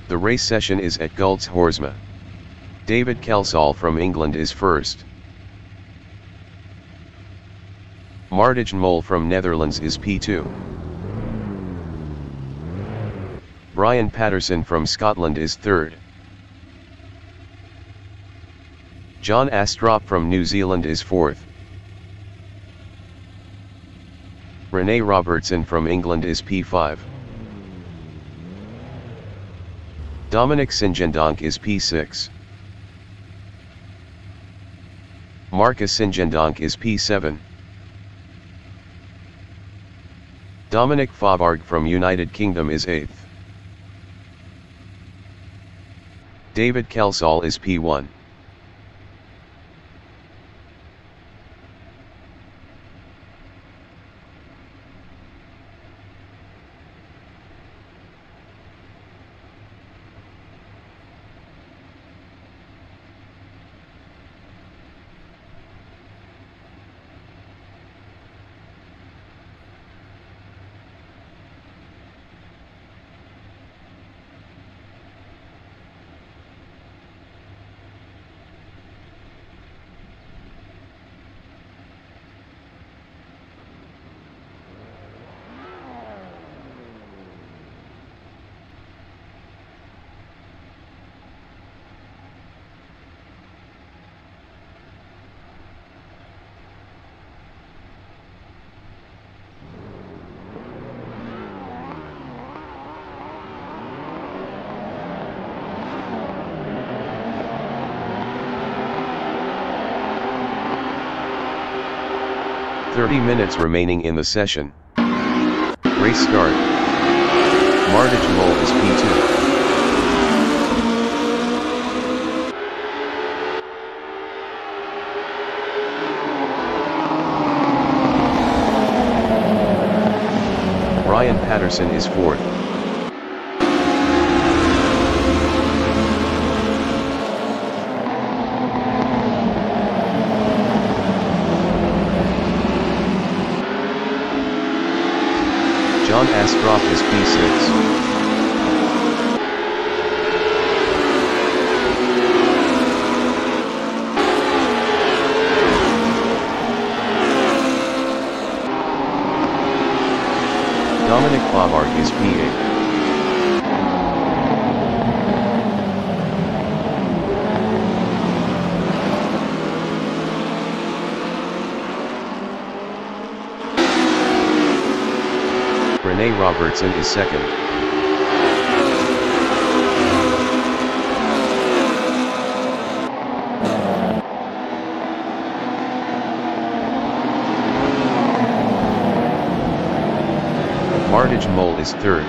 The race session is at Gult's Horsma. David Kelsall from England is first. Martijn Mol from Netherlands is P2. Brian Patterson from Scotland is third. John Astrup from New Zealand is fourth. Rene Robertson from England is P5. Dominic Singendonk is P6. Marcus Singendonk is P7. Dominic Faubourg from United Kingdom is 8th. David Kelsall is P1. Minutes remaining in the session. Race start. Martijn Mol is P2. Brian Patterson is fourth. John Astrup is P6. Dominic Faubourg is P8. Rene Robertson is second. Martijn Mol is third.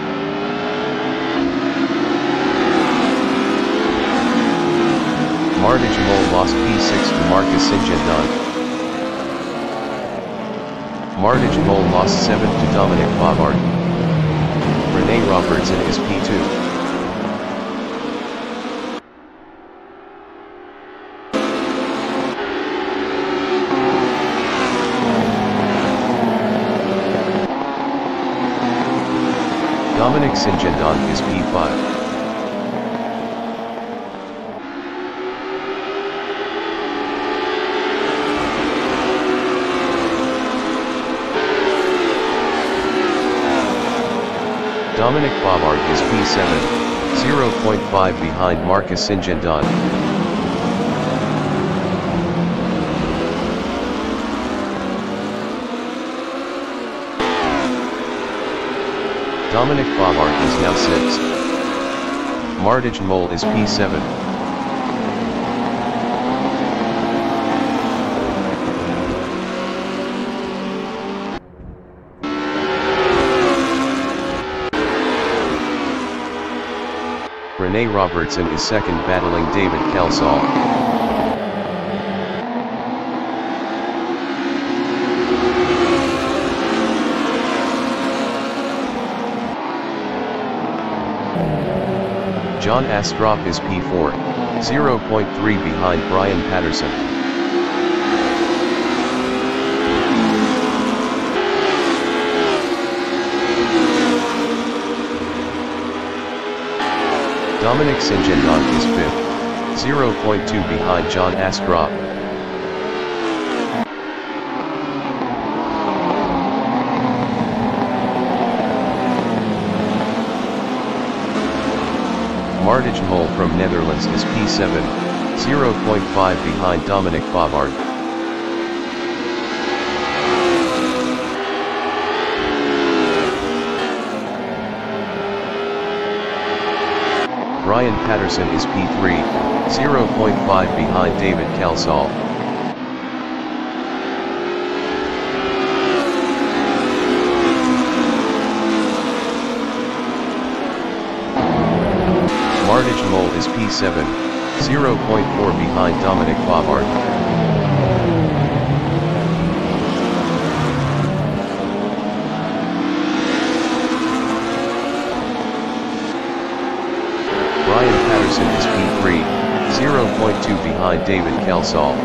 Martijn Mol lost P6 to Marcus Singendonk. Martijn Mol lost 7th to Dominic Faubourg. Rene Robertson is P2. Dominic Singendonk is P5. Dominic Faubourg is P7, 0.5 behind Marcus Singendonk. Dominic Faubourg is now 6th. Martijn Mol is P7. Rene Robertson is second, battling David Kelsall. John Astrup is P4, 0.3 behind Brian Patterson. Dominic Singendonk is 5th, 0.2 behind John Astrop. Martijn Mol from Netherlands is P7, 0.5 behind Dominic Favard. Brian Patterson is P3, 0.5 behind David Calsall. Martijn Mol is P7, 0.4 behind Dominic Favard. Brian Patterson is P3, 0.2 behind David Calsall.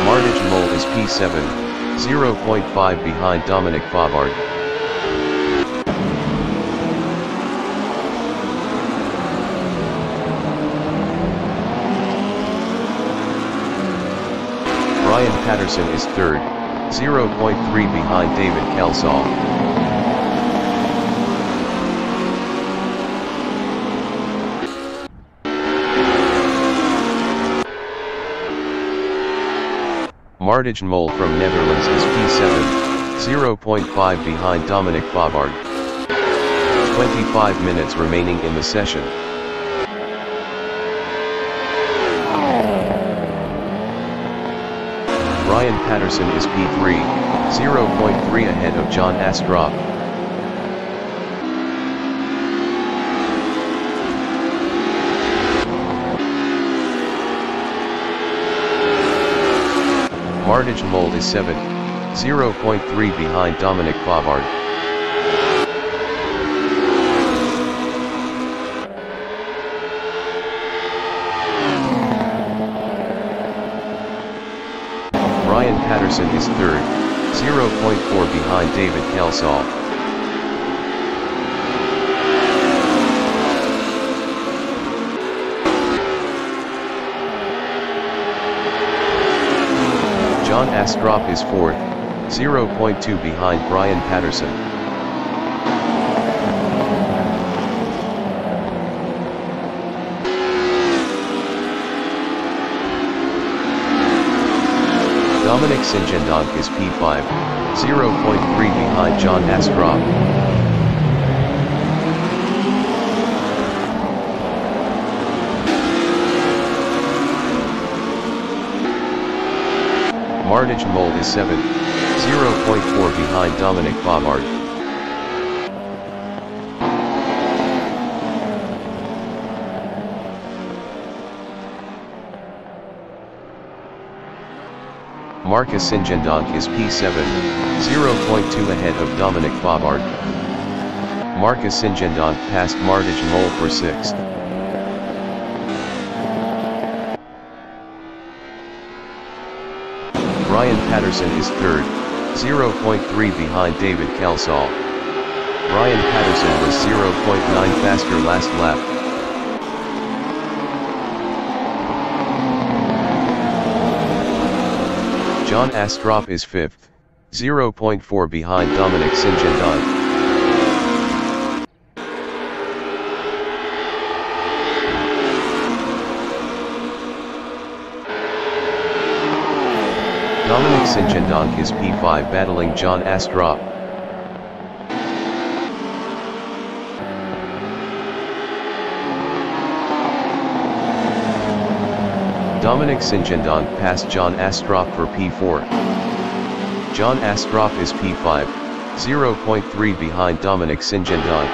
Martijn Mol is P7, 0.5 behind Dominic Favard. Brian Patterson is 3rd, 0.3 behind David Calsall. Martijn Mol from Netherlands is P7, 0.5 behind Dominic Favard. 25 minutes remaining in the session. Brian Patterson is P3, 0.3 ahead of John Astrop. Martijn Mol is 7th, 0.3 behind Dominic Favard. Brian Patterson is 3rd, 0.4 behind David Calsall. John Astrop is 4th, 0.2 behind Brian Patterson. Dominic Singendonk is P5, 0.3 behind John Astrop. Martijn Mol is 7th, 0.4 behind Dominic Favard. Marcus Singendonk is P7, 0.2 ahead of Dominic Favard. Marcus Singendonk passed Martijn Mol for 6th. Brian Patterson is 3rd, 0.3 behind David Calsall. Brian Patterson was 0.9 faster last lap. John Astrop is 5th, 0.4 behind Dominic Singendonk. Dominic Singendonk is P5 battling John Astrop. Dominic Singendonk passed John Astrop for P4. John Astrop is P5, 0.3 behind Dominic Singendonk.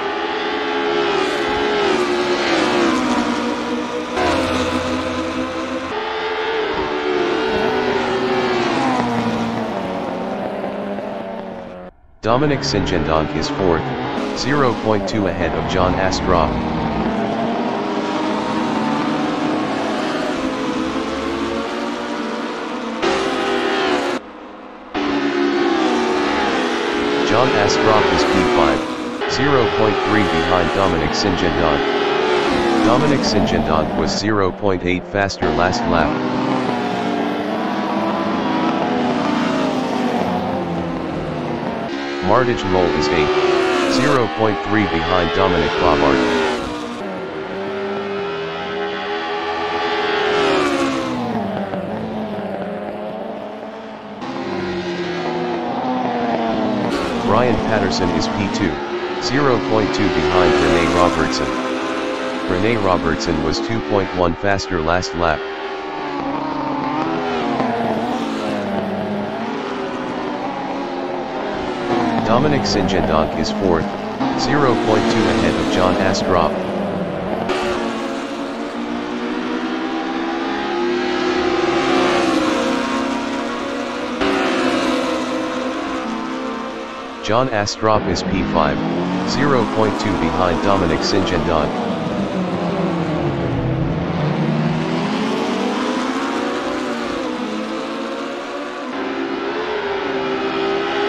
Dominic Singendonk is 4th, 0.2 ahead of John Astrop. Asseto is P5, 0.3 behind Dominic Singendonk. Dominic Singendonk was 0.8 faster last lap. Martijn Mol is 8, 0.3 behind Dominic Bobard. Brian Patterson is P2, 0.2 behind Rene Robertson. Rene Robertson was 2.1 faster last lap. Dominic Singendonk is 4th, 0.2 ahead of John Asseto. John Asseto is P5, 0.2 behind Dominic Singendonk.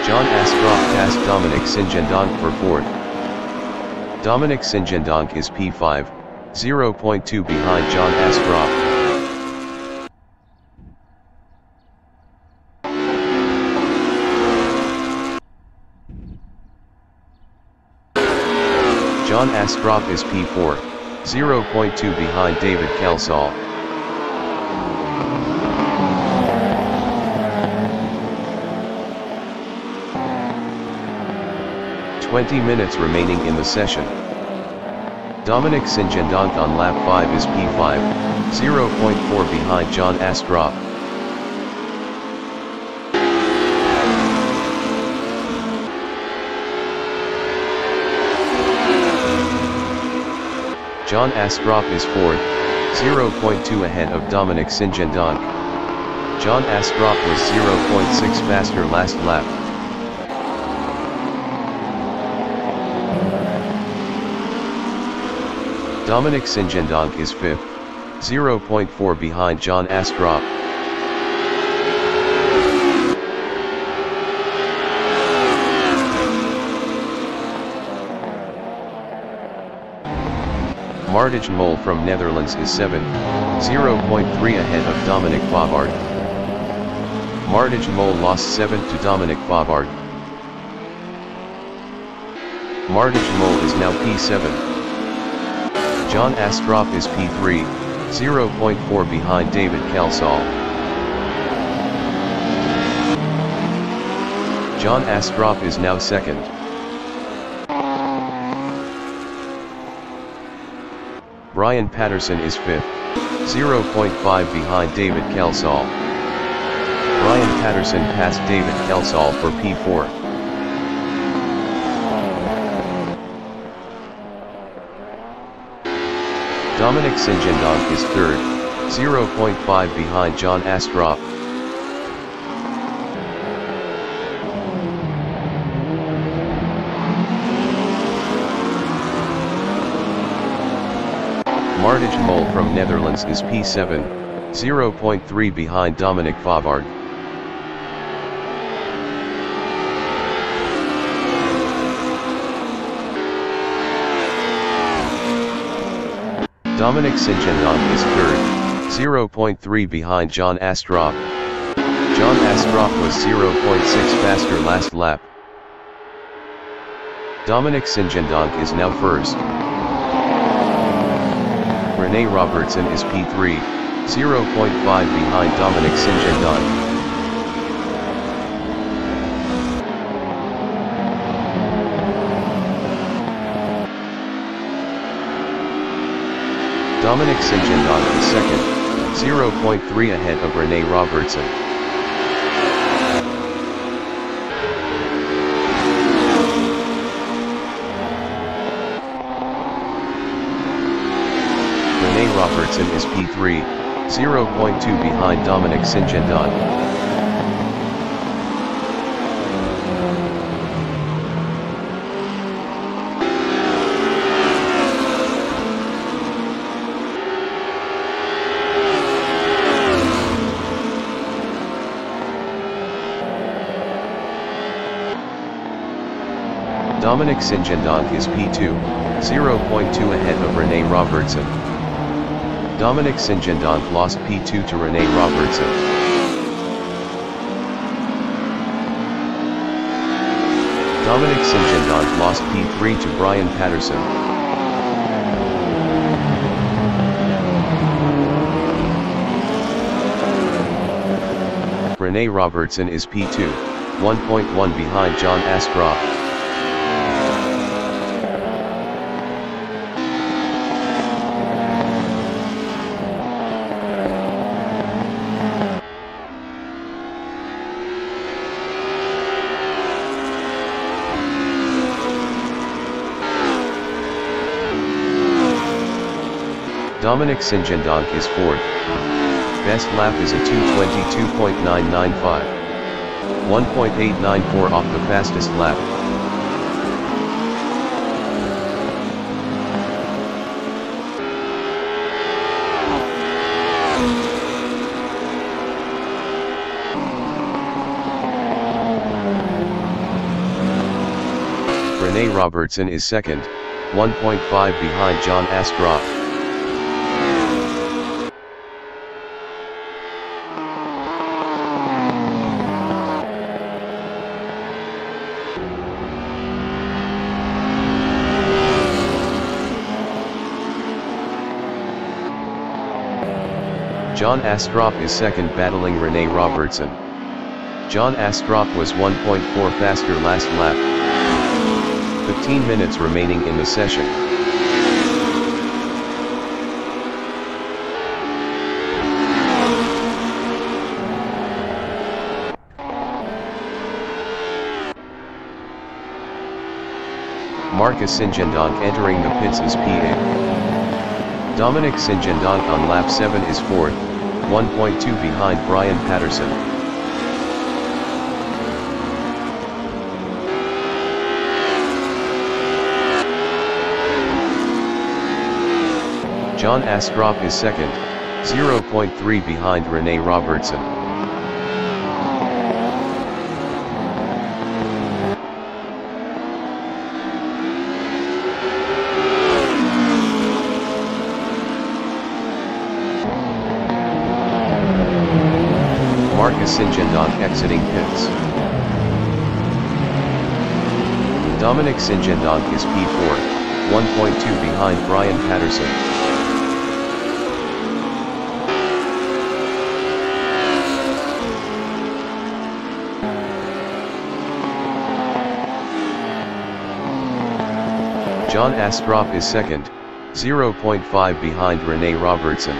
John Asseto passed Dominic Singendonk for 4th. Dominic Singendonk is P5, 0.2 behind John Asseto. John Asseto is P4, 0.2 behind David Kelsall. "20 minutes remaining in the session. Dominic Singendonk on lap 5 is P5, 0.4 behind John Asseto. John Asseto is 4th, 0.2 ahead of Dominic Singendonk. John Asseto was 0.6 faster last lap. Dominic Singendonk is 5th, 0.4 behind John Asseto. Martijn Mol from Netherlands is 7th, 0.3 ahead of Dominic Bobard. Martijn Mol lost 7th to Dominic Bobard. Martijn Mol is now P7. John Asseto is P3, 0.4 behind David Kelsall. John Asseto is now 2nd. Brian Patterson is 5th, 0.5 behind David Kelsall. Brian Patterson passed David Kelsall for P4. Dominic Singendonk is 3rd, 0.5 behind John Asseto. Martijn Mol from Netherlands is P7, 0.3 behind Dominic Bobard. Dominic Singendonk is 3rd, 0.3 behind John Asseto. John Asseto was 0.6 faster last lap. Dominic Singendonk is now 1st. Rene Robertson is P3, 0.5 behind Dominic Singendonk. Dominic Singendonk is 2nd, 0.3 ahead of Rene Robertson. Rene Robertson is P3, 0.2 behind Dominic Singendonk. Dominic Singendonk is P2, 0.2 ahead of Rene Robertson. Dominic Singendonk lost P2 to Rene Robertson. Dominic Singendonk lost P3 to Brian Patterson. Rene Robertson is P2, 1.1 behind John Asgraf. Dominic Singendonk is 4th. Best lap is a 2:22.995. 1.894 off the fastest lap. Rene Robertson is 2nd, 1.5 behind John Asgraf. John Asgraf is 2nd battling Rene Robertson. John Asgraf was 1.4 faster last lap. 15 minutes remaining in the session. Marcus Singendonk entering the pits is P8. Dominic Singendonk on lap 7 is 4th, 1.2 behind Brian Patterson. John Asgraf is 2nd, 0.3 behind Rene Robertson. Marcus Singendonk exiting pits. Dominic Singendonk is P4, 1.2 behind Brian Patterson. John Asgraf is 2nd, 0.5 behind Rene Robertson.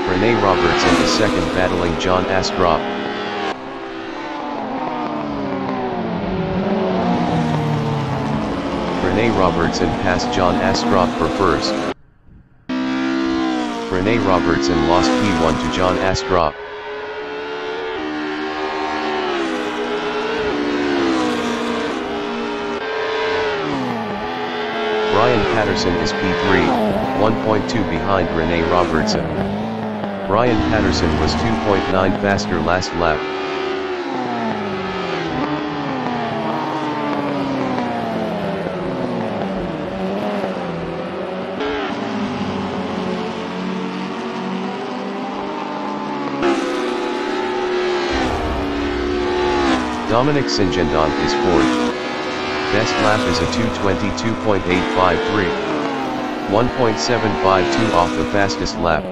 Rene Robertson is 2nd battling John Asgraf. Rene Robertson passed John Asgraf for 1st. Rene Robertson lost P1 to John Asgraf. Brian Patterson is P3, 1.2 behind Rene Robertson. Brian Patterson was 2.9 faster last lap. Dominic Singendonk is 4th. Best lap is a 2:22.853. 1.752 off the fastest lap.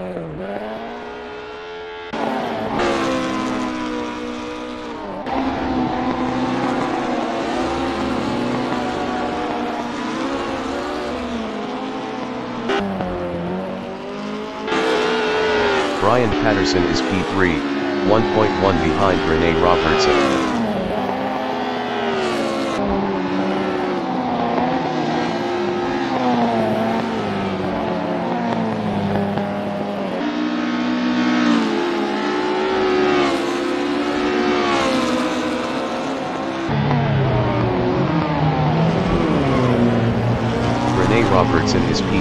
Brian Patterson is P3, 1.1 behind Rene Robertson.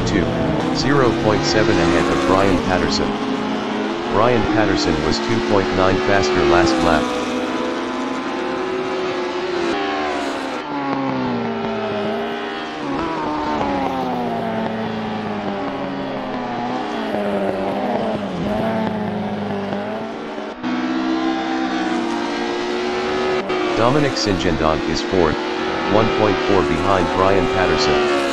P2, 0.7 ahead of Brian Patterson. Brian Patterson was 2.9 faster last lap. Dominic Singendonk is fourth, 1.4 behind Brian Patterson.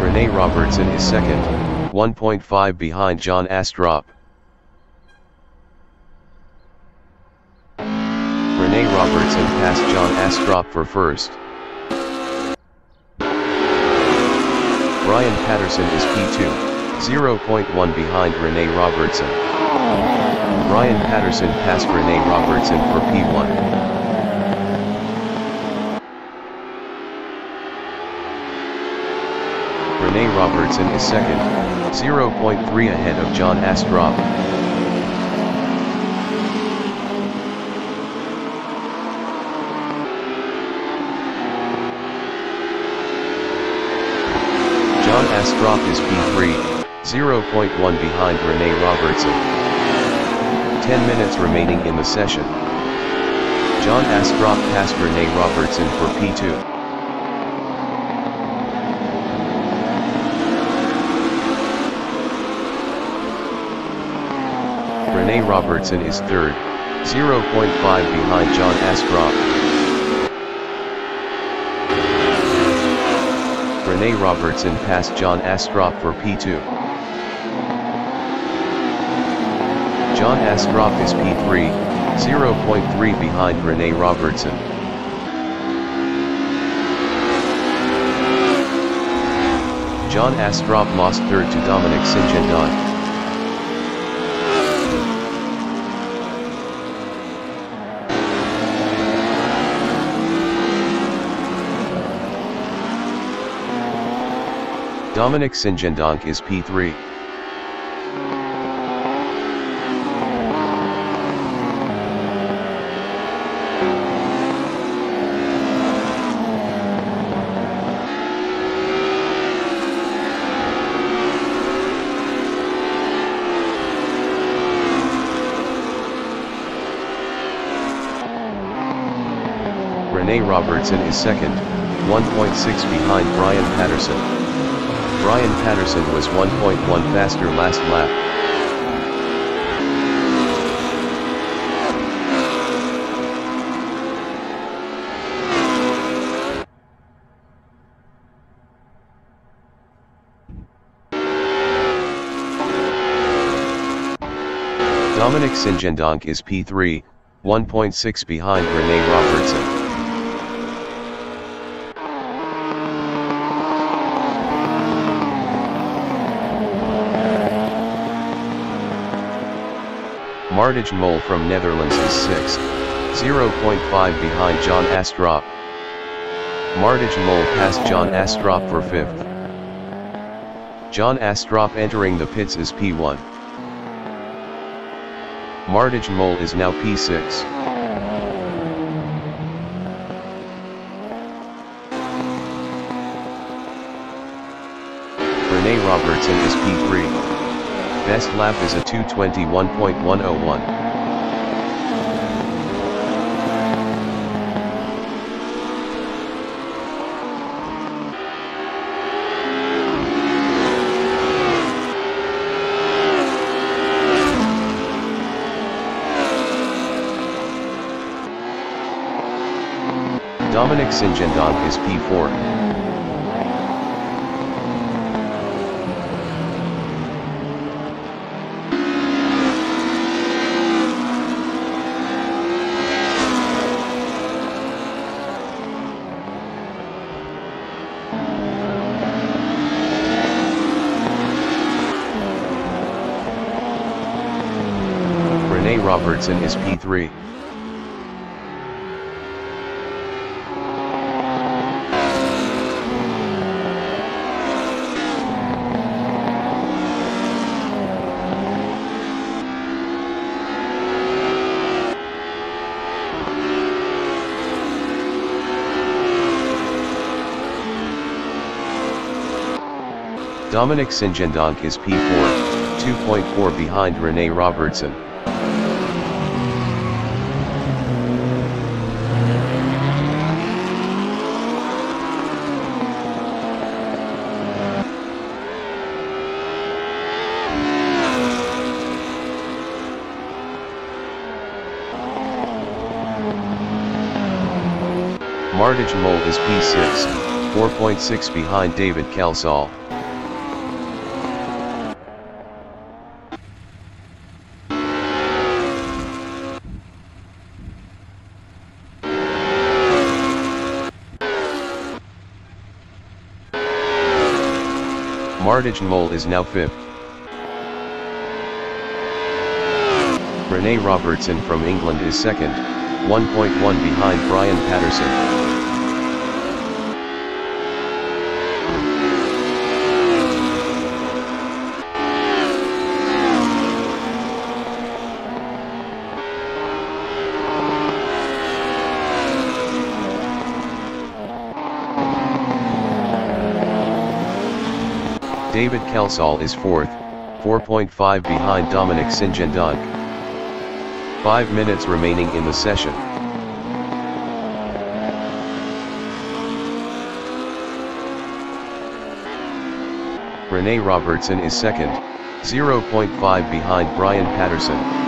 Rene Robertson is second, 1.5 behind John Astrup. Rene Robertson passed John Astrup for first. Brian Patterson is P2, 0.1 behind Rene Robertson. Brian Patterson passed Rene Robertson for P1. Rene Robertson is second, 0.3 ahead of John Astrup. John Astrup is P3, 0.1 behind Rene Robertson. 10 minutes remaining in the session. John Astrup passed Rene Robertson for P2. Rene Robertson is third, 0.5 behind John Astrup. Rene Robertson passed John Astrup for P2. John Astrup is P3, 0.3 behind Rene Robertson. John Astrup lost third to Dominic Singendonk. Dominic Singendonk is P3. Rene Robertson is second, 1.6 behind Brian Patterson. Brian Patterson was 1.1 faster last lap. Dominic Singendonk is P3, 1.6 behind Rene Robertson. Martijn Mol from Netherlands is 6th, 0.5 behind John Astrup. Martijn Mol passed John Astrup for 5th. John Astrup entering the pits is P1. Martijn Mol is now P6. Rene Robertson is P3. Best lap is a 2:21.101. Dominic Singendonk is P4. Rene Robertson is P3. Dominic Singendonk is P4, 2.4 behind Rene Robertson. Martijn Mol is P6, 4.6 behind David Calsol. Martijn Mol is now 5th. Rene Robertson from England is 2nd, 1.1 behind Brian Patterson. David Calsol is 4th, 4.5 behind Dominic Singendonk. 5 minutes remaining in the session. Rene Robertson is 2nd, 0.5 behind Brian Patterson.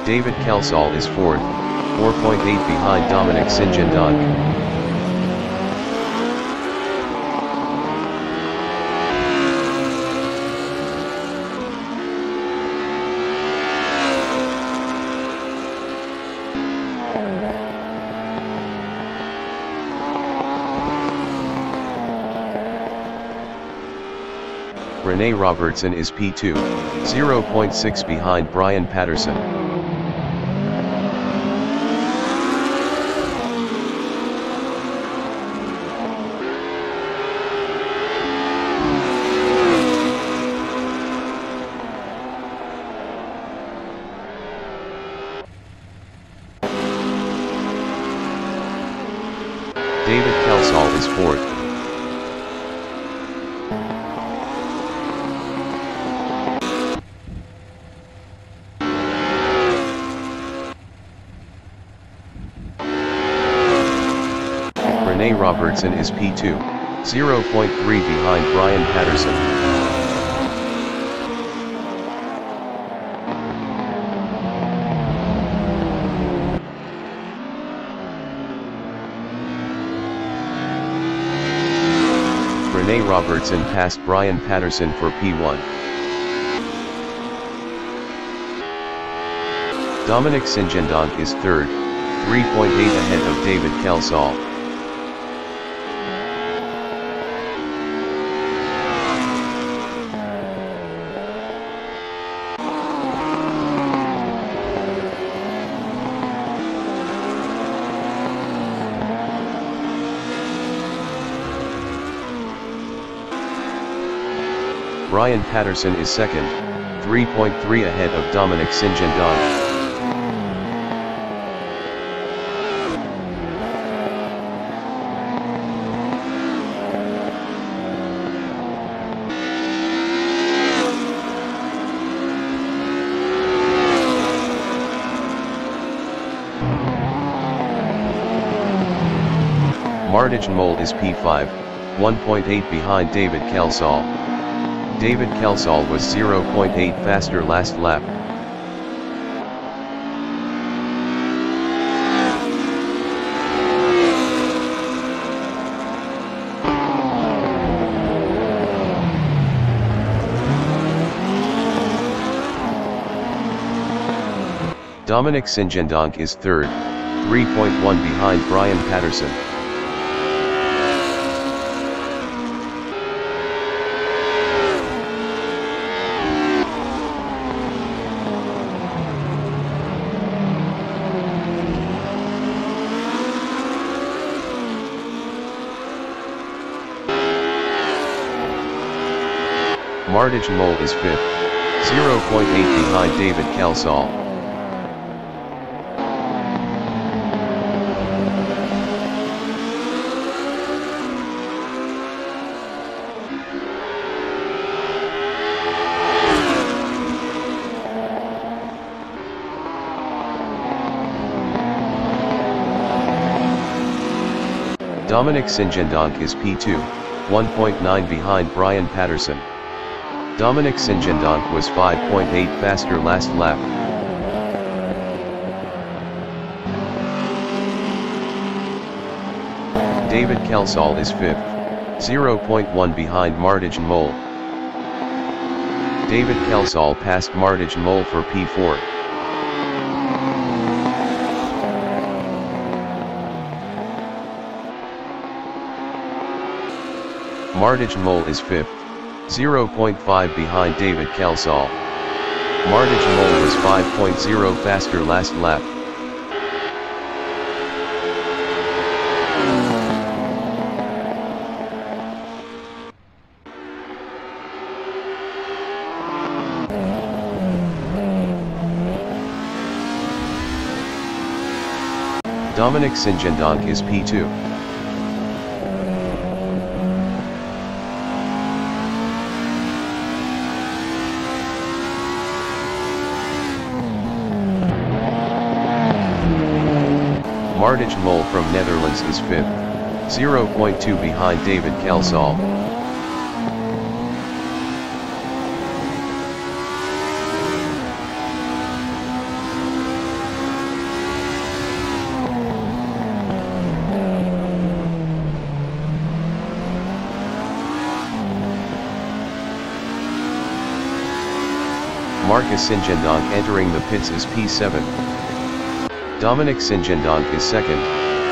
David Calsol is 4th, 4.8 behind Dominic Singendonk. Rene Robertson is P2, 0.6 behind Brian Patterson. David Calsol is 4th. Rene Robertson is P2, 0.3 behind Brian Patterson. Rene Robertson passed Brian Patterson for P1. Dominic Singendonk is 3rd, 3.8 ahead of David Calsol. Brian Patterson is 2nd, 3.3 ahead of Dominic Singendonk. Martijn Mol is P5, 1.8 behind David Calsol. David Calsol was 0.8 faster last lap. Dominic Singendonk is 3rd, 3.1 behind Brian Patterson. Martijn Mol is 5th, 0.8 behind David Calsol. Dominic Singendonk is P2, 1.9 behind Brian Patterson. Dominic Singendonk was 5.8 faster last lap. David Calsol is 5th, 0.1 behind Martijn Mol. David Calsol passed Martijn Mol for P4. Martijn Mol is 5th, 0.5 behind David Calsol. Martijn Mol was 5.0 faster last lap. Dominic Singendonk is P2. Martijn Mol from Netherlands is 5th, 0.2 behind David Calsol. Marcus Singendonk entering the pits is P7. Dominic Singendonk is 2nd,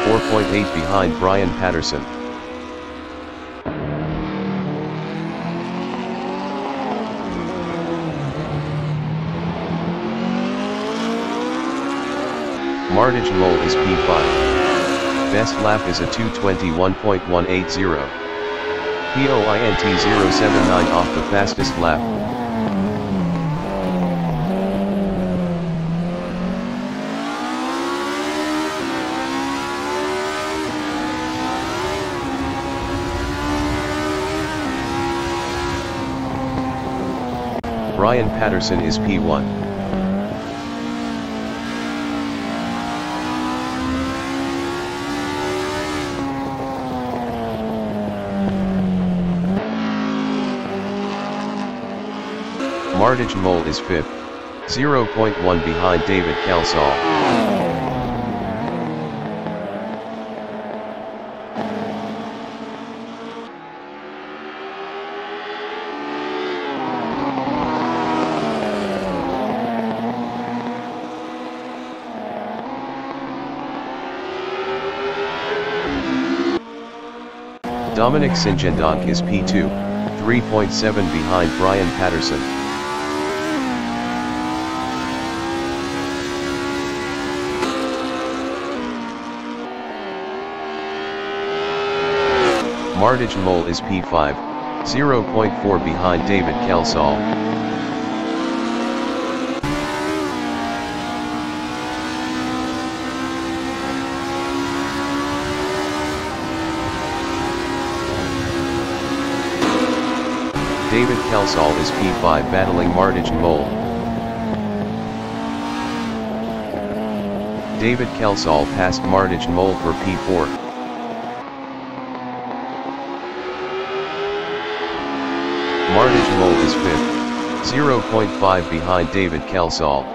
4.8 behind Brian Patterson. Martijn Mol is P5. Best lap is a 2:21.180. POINT 079 off the fastest lap. Brian Patterson is P1. Martijn Mol is 5th, 0.1 behind David Calsol. Dominic Singendonk is P2, 3.7 behind Brian Patterson. Martijn Mol is P5, 0.4 behind David Calsol. David Calsol is P5 battling Martijn Mol. David Calsol passed Martijn Mol for P4. Martijn Mol is 5th, 0.5 behind David Calsol.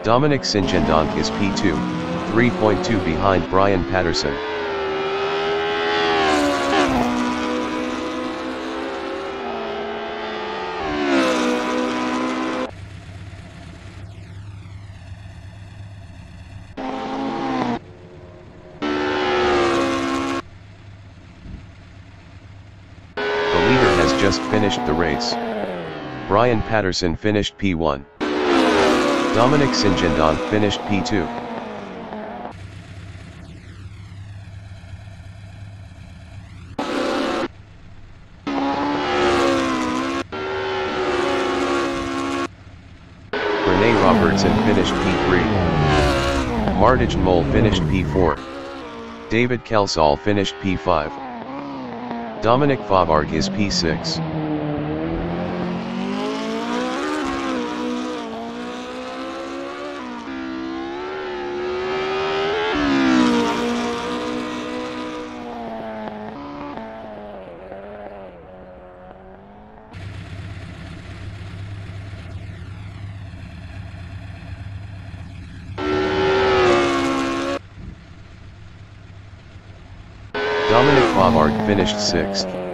Dominic Singendonk is P2, 3.2 behind Brian Patterson. finished the race. Brian Patterson finished P1. Dominic Singendon finished P2. Rene Robertson finished P3. Martijn Mol finished P4. David Kelsall finished P5. Dominic Faubourg is P6. Dominic Faubourg finished 6th.